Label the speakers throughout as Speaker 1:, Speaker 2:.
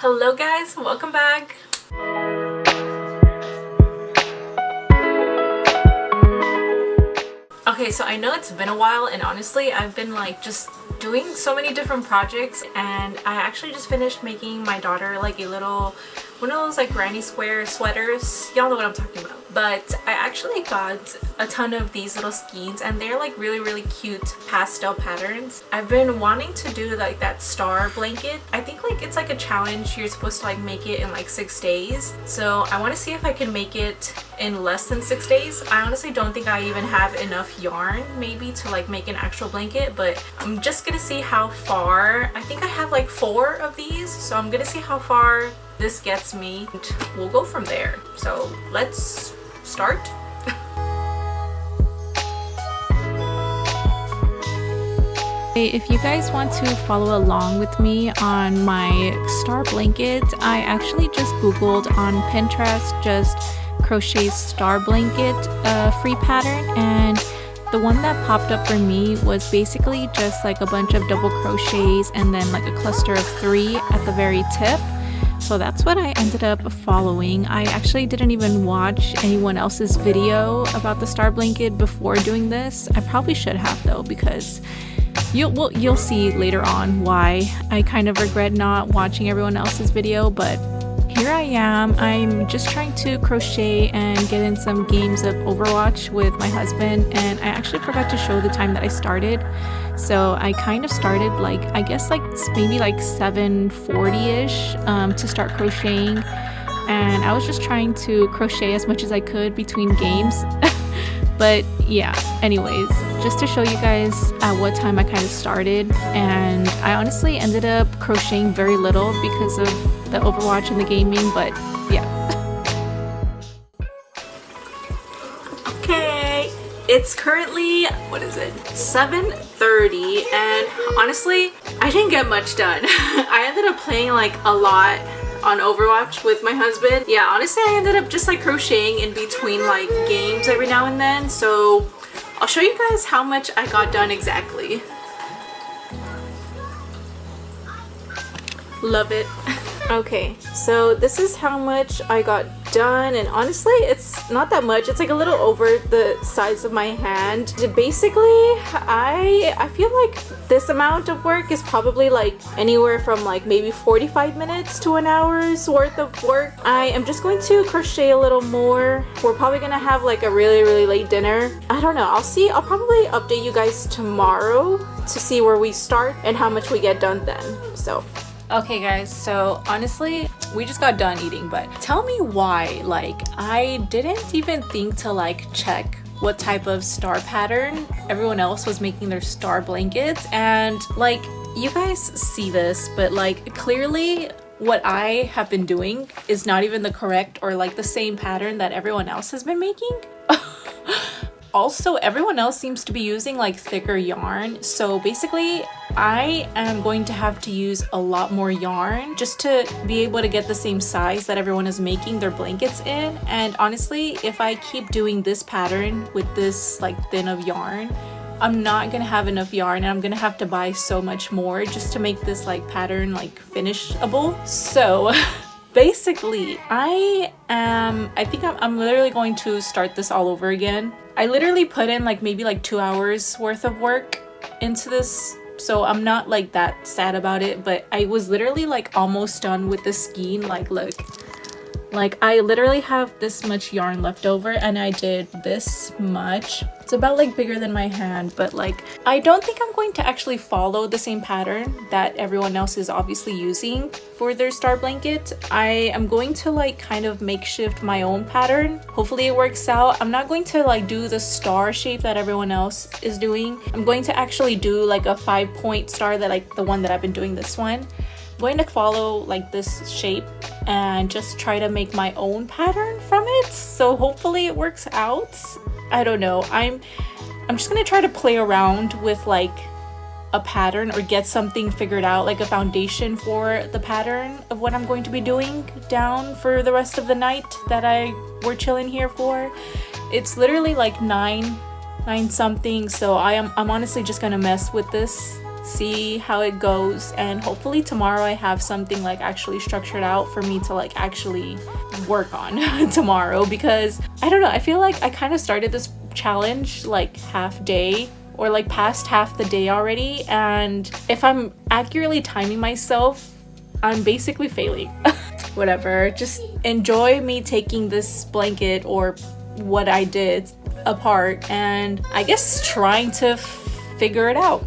Speaker 1: Hello guys, welcome back. Okay, so I know it's been a while and honestly I've been like just doing so many different projects, and I actually just finished making my daughter like a little one of those like granny square sweaters. Y'all know what I'm talking about. But I actually got a ton of these little skeins and they're like really cute pastel patterns. I've been wanting to do like that star blanket. I think like it's like a challenge. You're supposed to like make it in like 6 days. So I want to see if I can make it in less than 6 days. I honestly don't think I even have enough yarn maybe to like make an actual blanket, but I'm just gonna see how far. I think I have like 4 of these, so I'm gonna see how far this gets me and we'll go from there. So let's start. If you guys want to follow along with me on my star blanket, I actually just googled on Pinterest just crochet star blanket free pattern, and the one that popped up for me was basically just like a bunch of double crochets and then like a cluster of 3 at the very tip. So that's what I ended up following. I actually didn't even watch anyone else's video about the star blanket before doing this. I probably should have though, because you'll see later on why I kind of regret not watching everyone else's video. But here I am. I'm just trying to crochet and get in some games of Overwatch with my husband, and I actually forgot to show the time that I started. So I kind of started like, I guess like maybe like 7:40ish to start crocheting, and I was just trying to crochet as much as I could between games. But yeah, anyways, just to show you guys at what time I kind of started, and I honestly ended up crocheting very little because of the Overwatch and the gaming, but yeah. Okay, it's currently, what is it, 7:30, and honestly, I didn't get much done. I ended up playing like a lot on Overwatch with my husband. Yeah, honestly, I ended up just like crocheting in between like games every now and then, so I'll show you guys how much I got done exactly. Love it. Okay, so this is how much I got done, and honestly it's not that much. It's like a little over the size of my hand. Basically, I feel like this amount of work is probably like anywhere from like maybe 45 minutes to an hour's worth of work. I am just going to crochet a little more. We're probably gonna have like a really late dinner. I don't know, I'll see. I'll probably update you guys tomorrow to see where we start and how much we get done then. So okay guys, so honestly we just got done eating, but tell me why like I didn't even think to like check what type of star pattern everyone else was making their star blankets. And like, you guys see this, but like clearly what I have been doing is not even the correct or like the same pattern that everyone else has been making. Also, everyone else seems to be using like thicker yarn, so basically I am going to have to use a lot more yarn just to be able to get the same size that everyone is making their blankets in. And honestly, if I keep doing this pattern with this like thin of yarn, I'm not gonna have enough yarn, and I'm gonna have to buy so much more just to make this like pattern like finishable. So basically I think I'm literally going to start this all over again. I literally put in like maybe like 2 hours worth of work into this, so I'm not like that sad about it. But I was literally like almost done with the skein. Like look, like I literally have this much yarn left over, and I did this much. It's about like bigger than my hand, but like I don't think I'm going to actually follow the same pattern that everyone else is obviously using for their star blanket. I am going to like kind of makeshift my own pattern. Hopefully it works out. I'm not going to like do the star shape that everyone else is doing. I'm going to actually do like a 5-point star, that like the one that I've been doing this one. I'm going to follow like this shape and just try to make my own pattern from it. So hopefully it works out. I don't know. I'm just gonna try to play around with like a pattern or get something figured out, like a foundation for the pattern of what I'm going to be doing down for the rest of the night that we're chilling here for. It's literally like 9 something, so I'm honestly just gonna mess with this see how it goes, and hopefully tomorrow I have something like actually structured out for me to like actually work on tomorrow, because I don't know, I feel like I kind of started this challenge like half day or like past half the day already, and if I'm accurately timing myself, I'm basically failing. Whatever, just enjoy me taking this blanket or what I did apart and I guess trying to figure it out.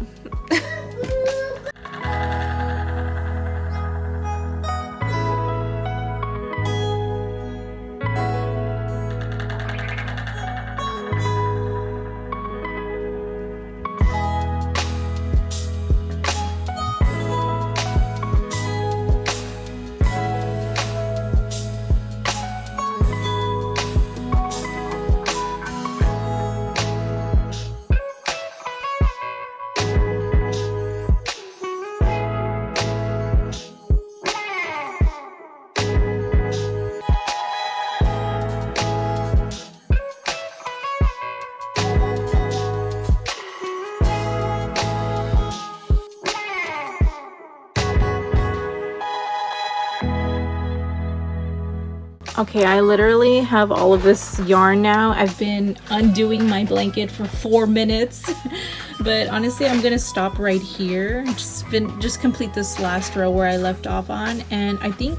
Speaker 1: Okay, I literally have all of this yarn now. I've been undoing my blanket for 4 minutes, but honestly, I'm gonna stop right here. Just complete this last row where I left off on, and I think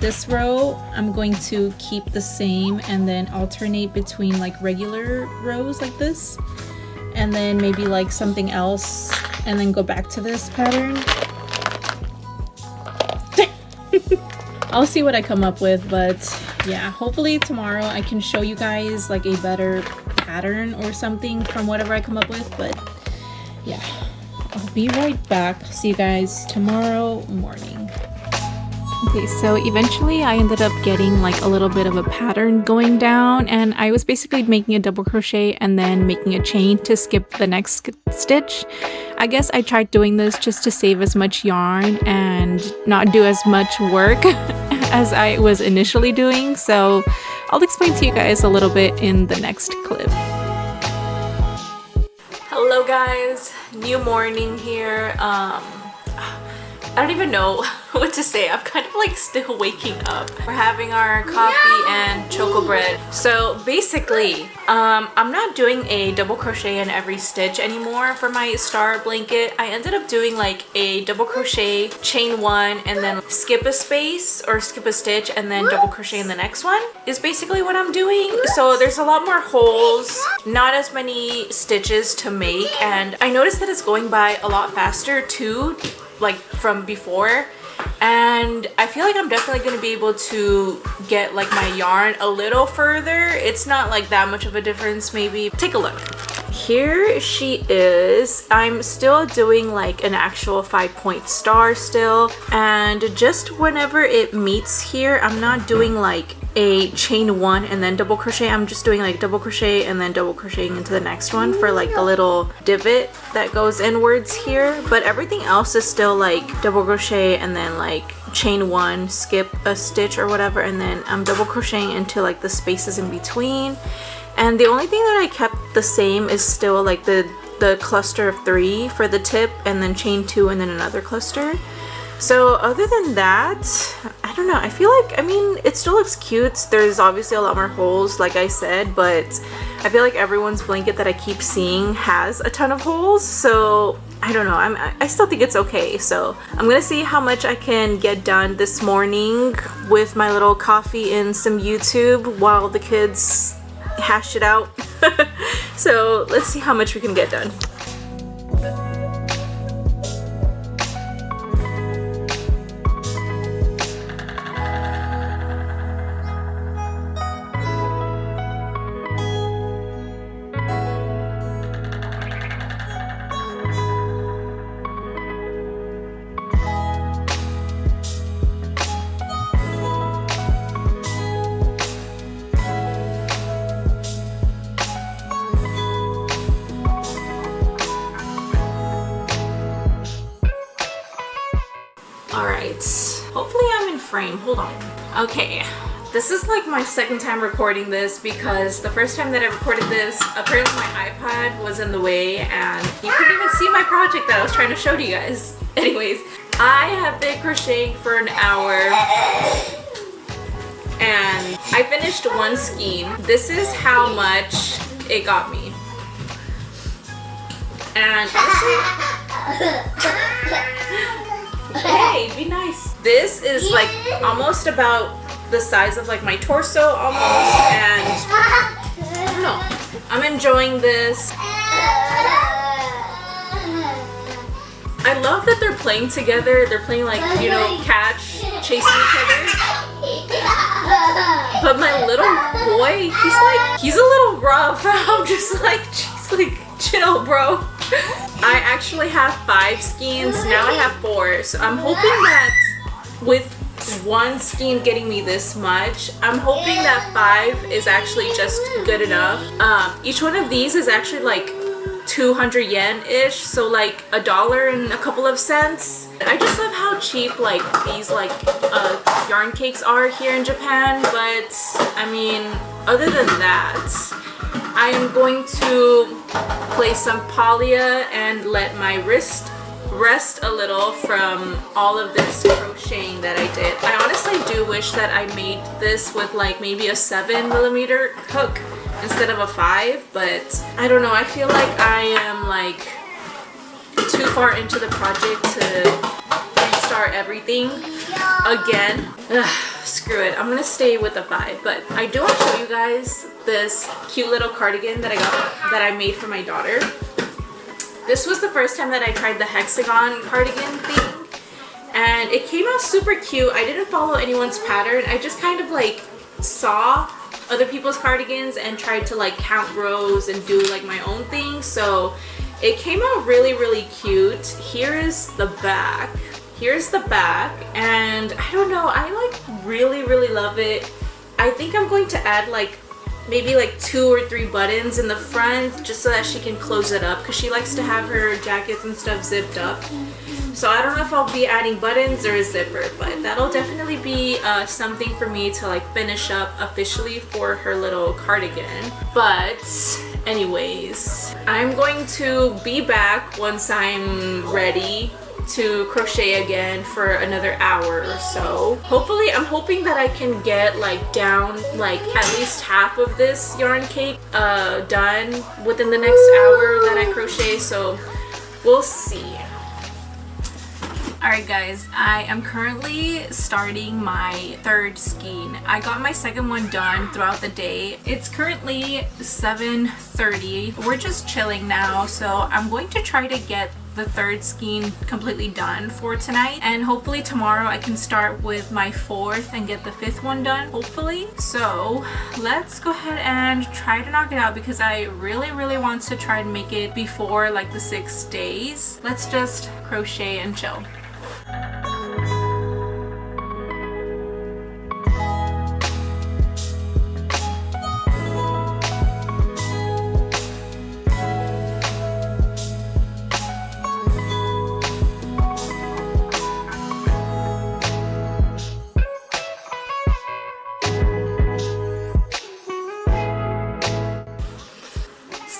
Speaker 1: this row I'm going to keep the same and then alternate between like regular rows like this, and then maybe like something else, and then go back to this pattern. I'll see what I come up with, but yeah, hopefully tomorrow I can show you guys like a better pattern or something from whatever I come up with, but yeah, I'll be right back. See you guys tomorrow morning. Okay, so eventually I ended up getting like a little bit of a pattern going down, and I was basically making a double crochet and then making a chain to skip the next stitch. I guess I tried doing this just to save as much yarn and not do as much work as I was initially doing, so I'll explain to you guys a little bit in the next clip. Hello guys, new morning here. I don't even know what to say. I'm kind of like still waking up. We're having our coffee and choco bread. So basically, I'm not doing a double crochet in every stitch anymore for my star blanket. I ended up doing like a double crochet, chain one, and then skip a space or skip a stitch and then double crochet in the next one is basically what I'm doing. So there's a lot more holes, not as many stitches to make, and I noticed that it's going by a lot faster too, like from before, and I feel like I'm definitely going to be able to get like my yarn a little further. It's not like that much of a difference. Maybe take a look. Here she is. I'm still doing like an actual 5-point star still, and just whenever it meets here, I'm not doing like a chain one and then double crochet. I'm just doing like double crochet and then double crocheting into the next one for like the little divot that goes inwards here, but everything else is still like double crochet and then like chain one, skip a stitch or whatever, and then I'm double crocheting into like the spaces in between. And the only thing that I kept the same is still like the cluster of 3 for the tip, and then chain 2 and then another cluster. So other than that, I don't know, I feel like, I mean, it still looks cute. There's obviously a lot more holes like I said, but I feel like everyone's blanket that I keep seeing has a ton of holes, so I don't know, I still think it's okay. So I'm gonna see how much I can get done this morning with my little coffee and some YouTube while the kids hash it out. So let's see how much we can get done. Alright, hopefully I'm in frame. Hold on. Okay, This is like my second time recording this because the first time that I recorded this, apparently my iPad was in the way and you couldn't even see my project that I was trying to show to you guys. Anyways, I have been crocheting for an hour and I finished one skein. This is how much it got me. And honestly, hey, be nice. This is like almost about the size of like my torso almost, and I don't know, I'm enjoying this. I love that they're playing together. They're playing like, you know, catch, chasing each other. But my little boy, he's a little rough. I'm just like, jeez, like chill, bro. I actually have 5 skeins, now I have 4, so I'm hoping that with one skein getting me this much, I'm hoping that 5 is actually just good enough. Each one of these is actually like 200 yen-ish, so like $1 and a couple of cents. I just love how cheap like these like yarn cakes are here in Japan, but I mean, other than that, I am going to play some Polia and let my wrist rest a little from all of this crocheting that I did. I honestly do wish that I made this with like maybe a 7mm hook instead of a 5, but I don't know, I feel like I am like too far into the project to restart everything again. Ugh, screw it, I'm gonna stay with the 5, but I do want to show you guys this cute little cardigan that I made for my daughter. This was the first time that I tried the hexagon cardigan thing, and it came out super cute. I didn't follow anyone's pattern. I just kind of like saw other people's cardigans and tried to like count rows and do like my own thing. So it came out really, really cute. Here is the back. Here's the back, and I don't know, I like really, really love it. I think I'm going to add like maybe like 2 or 3 buttons in the front just so that she can close it up, because she likes to have her jackets and stuff zipped up. So I don't know if I'll be adding buttons or a zipper, but that'll definitely be something for me to like finish up officially for her little cardigan. But anyways, I'm going to be back once I'm ready to crochet again for another hour or so. Hopefully, I'm hoping that I can get like down like at least half of this yarn cake done within the next hour that I crochet, so we'll see. Alright guys, I am currently starting my 3rd skein. I got my 2nd one done throughout the day. It's currently 7:30. We're just chilling now, so I'm going to try to get the 3rd skein completely done for tonight, and hopefully tomorrow I can start with my 4th and get the 5th one done, hopefully. So let's go ahead and try to knock it out, because I really, really want to try and make it before like the 6 days. Let's just crochet and chill.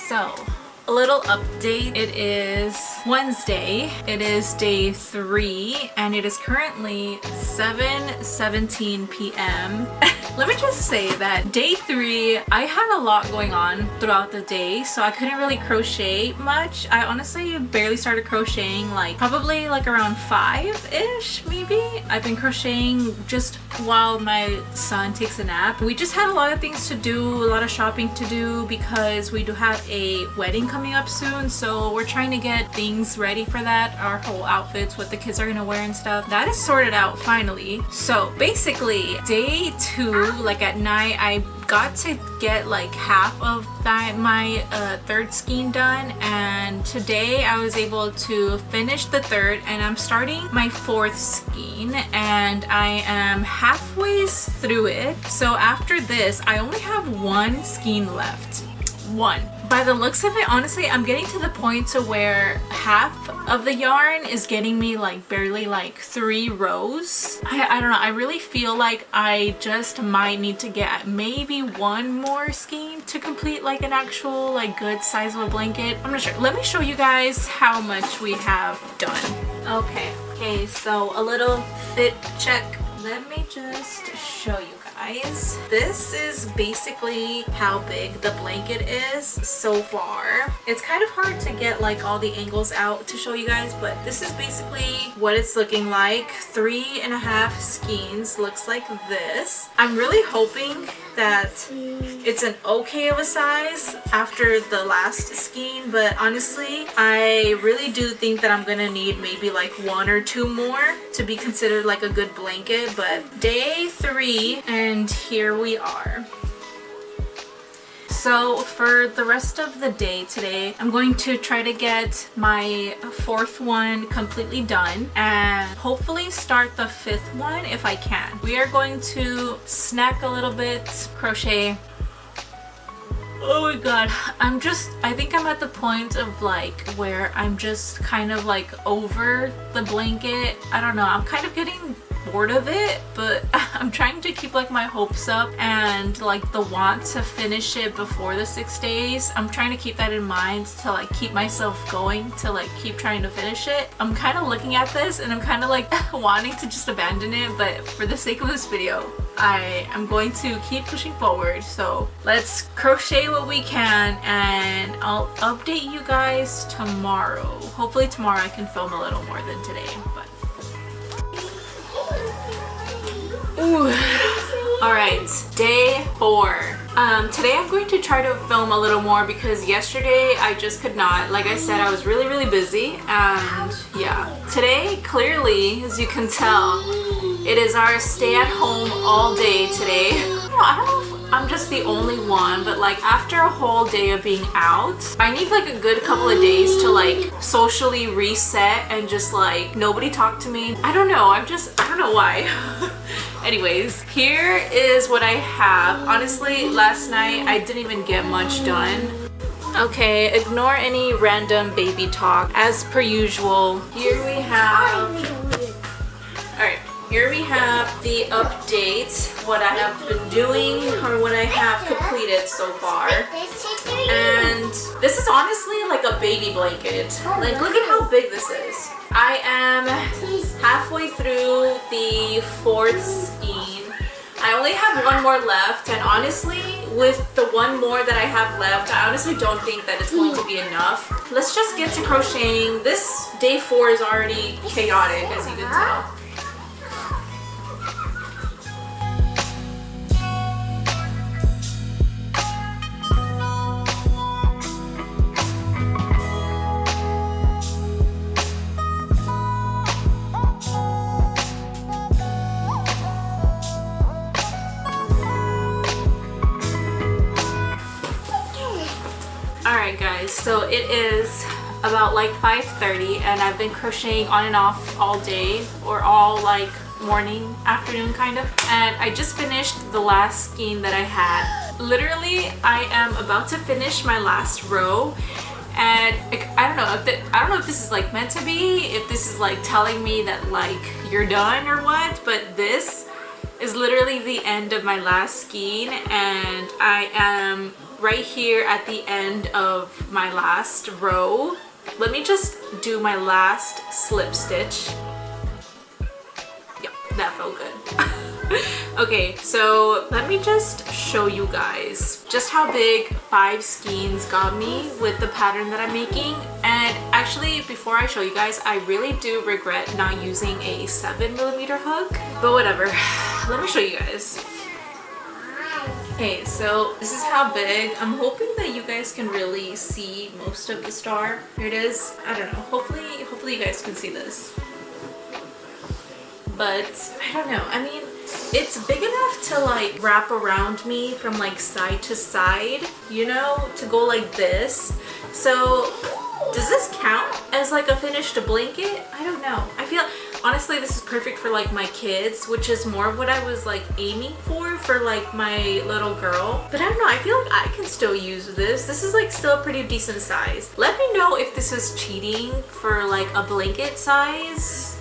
Speaker 1: So, a little update. It is Wednesday. It is day 3 and it is currently 7:17 p.m. Let me just say that day 3, I had a lot going on throughout the day, so I couldn't really crochet much. I honestly barely started crocheting like probably like around 5-ish maybe. I've been crocheting just while my son takes a nap. We just had a lot of things to do, a lot of shopping to do, because we do have a wedding coming up soon, so we're trying to get things ready for that, our whole outfits, what the kids are gonna wear and stuff. That is sorted out finally. So basically day 2, like at night, I got to get like half of my 3rd skein done, and today I was able to finish the 3rd, and I'm starting my 4th skein, and I am halfway through it. So after this I only have 1 skein left. 1, By the looks of it, honestly, I'm getting to the point to where half of the yarn is getting me like barely like 3 rows. I don't know, I really feel like I just might need to get maybe 1 more skein to complete like an actual like good size of a blanket. I'm not sure. Let me show you guys how much we have done. Okay, so a little fit check. Let me just show you guys. This is basically how big the blanket is so far. It's kind of hard to get like all the angles out to show you guys, but this is basically what it's looking like. 3.5 skeins looks like this. I'm really hoping that it's an okay of a size after the last skein, but honestly, I really do think that I'm gonna need maybe like 1 or 2 more to be considered like a good blanket. But day 3 and here we are. So for the rest of the day today, I'm going to try to get my 4th one completely done and hopefully start the 5th one if I can. We are going to snack a little bit, crochet. Oh my god, I think I'm at the point of like where I'm just kind of like over the blanket. I don't know, I'm kind of getting bored of it, but I'm trying to keep like my hopes up and like the want to finish it before the 6 days. I'm trying to keep that in mind to like keep myself going to like keep trying to finish it. I'm kind of looking at this and I'm kind of like wanting to just abandon it, but for the sake of this video, I am going to keep pushing forward. So let's crochet what we can and I'll update you guys tomorrow. Hopefully tomorrow I can film a little more than today, but ooh. Alright, day 4. Today I'm going to try to film a little more because yesterday I just could not. Like I said, I was really busy and yeah. Today, clearly, as you can tell, it is our stay at home all day today. I don't know if I'm just the only one, but like after a whole day of being out, I need like a good couple of days to like socially reset and just like nobody talk to me. I don't know, I don't know why. Anyways, here is what I have. Honestly, last night I didn't even get much done. Okay, ignore any random baby talk as per usual. Here we have, alright, here we have the update, what I have been doing or what I have completed so far. And this is honestly like a baby blanket. Like, look at how big this is. I am halfway through the 4th skein. I only have 1 more left, and honestly, with the 1 more that I have left, I honestly don't think that it's going to be enough. Let's just get to crocheting. This day 4 is already chaotic, as you can tell. Alright guys, so it is about like 5:30 and I've been crocheting on and off all day, or all like morning, afternoon kind of. And I just finished the last skein that I had. Literally, I am about to finish my last row. And I don't know if this is like meant to be, if this is like telling me that like you're done or what, but this is literally the end of my last skein and I am right here at the end of my last row. Let me just do my last slip stitch. Yep, that felt good. Okay, so let me just show you guys just how big 5 skeins got me with the pattern that I'm making. And actually, before I show you guys, I really do regret not using a 7mm hook, but whatever. Let me show you guys. Okay, so this is how big. I'm hoping that you guys can really see most of the star. Here it is. I don't know. Hopefully you guys can see this. But I don't know. I mean, it's big enough to like wrap around me from like side to side, you know, to go like this. So does this count as like a finished blanket? I don't know. I feel Honestly, this is perfect for like my kids, which is more of what I was like aiming for like my little girl. But I don't know, I feel like I can still use this. This is like still a pretty decent size. Let me know if this is cheating for like a blanket size.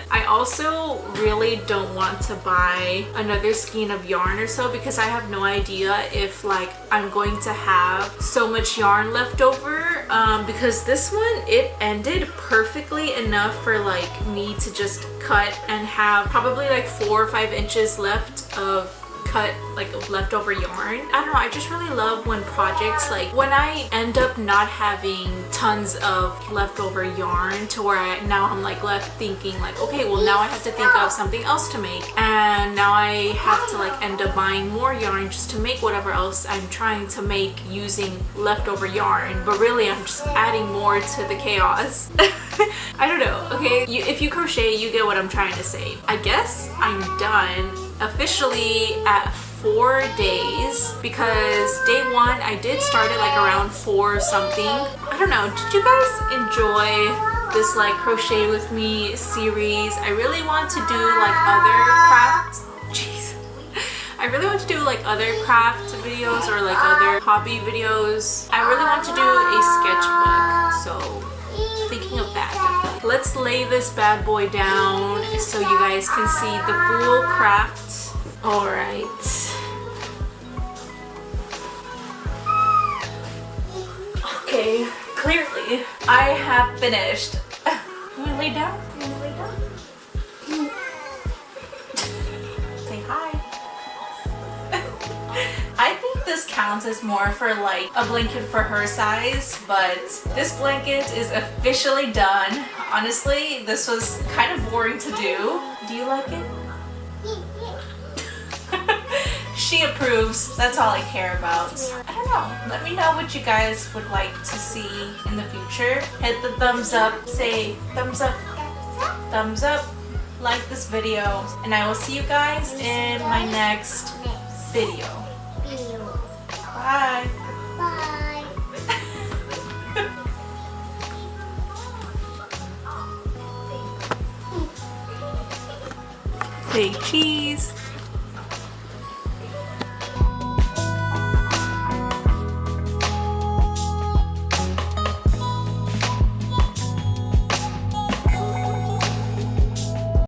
Speaker 1: I also really don't want to buy another skein of yarn or so because I have no idea if like I'm going to have so much yarn left over, because this one, it ended perfectly enough for like me to just cut and have probably like 4 or 5 inches left of cut like of leftover yarn. I don't know, I just really love when projects, like when I end up not having tons of leftover yarn to where now I'm like left thinking like, okay, well now I have to think of something else to make, and now I have to like end up buying more yarn just to make whatever else I'm trying to make using leftover yarn, but really I'm just adding more to the chaos. I don't know, okay? If you crochet, you get what I'm trying to say. I guess I'm done officially at 4 days because day 1 I did start it like around 4 something. I don't know, did you guys enjoy this like crochet with me series? I really want to do like other crafts. Jeez. I really want to do like other craft videos or like other hobby videos. I really want to do a sketchbook, so thinking of that. Let's lay this bad boy down so you guys can see the full craft. All right. Okay, clearly I have finished. You wanna lay down? You wanna lay down? Say hi. I think this counts as more for like a blanket for her size, but this blanket is officially done. Honestly, this was kind of boring to do. Do you like it? She approves. That's all I care about. I don't know. Let me know what you guys would like to see in the future. Hit the thumbs up. Say thumbs up. Thumbs up. Like this video. And I will see you guys in my next video. Bye.
Speaker 2: Bye.
Speaker 1: Say cheese.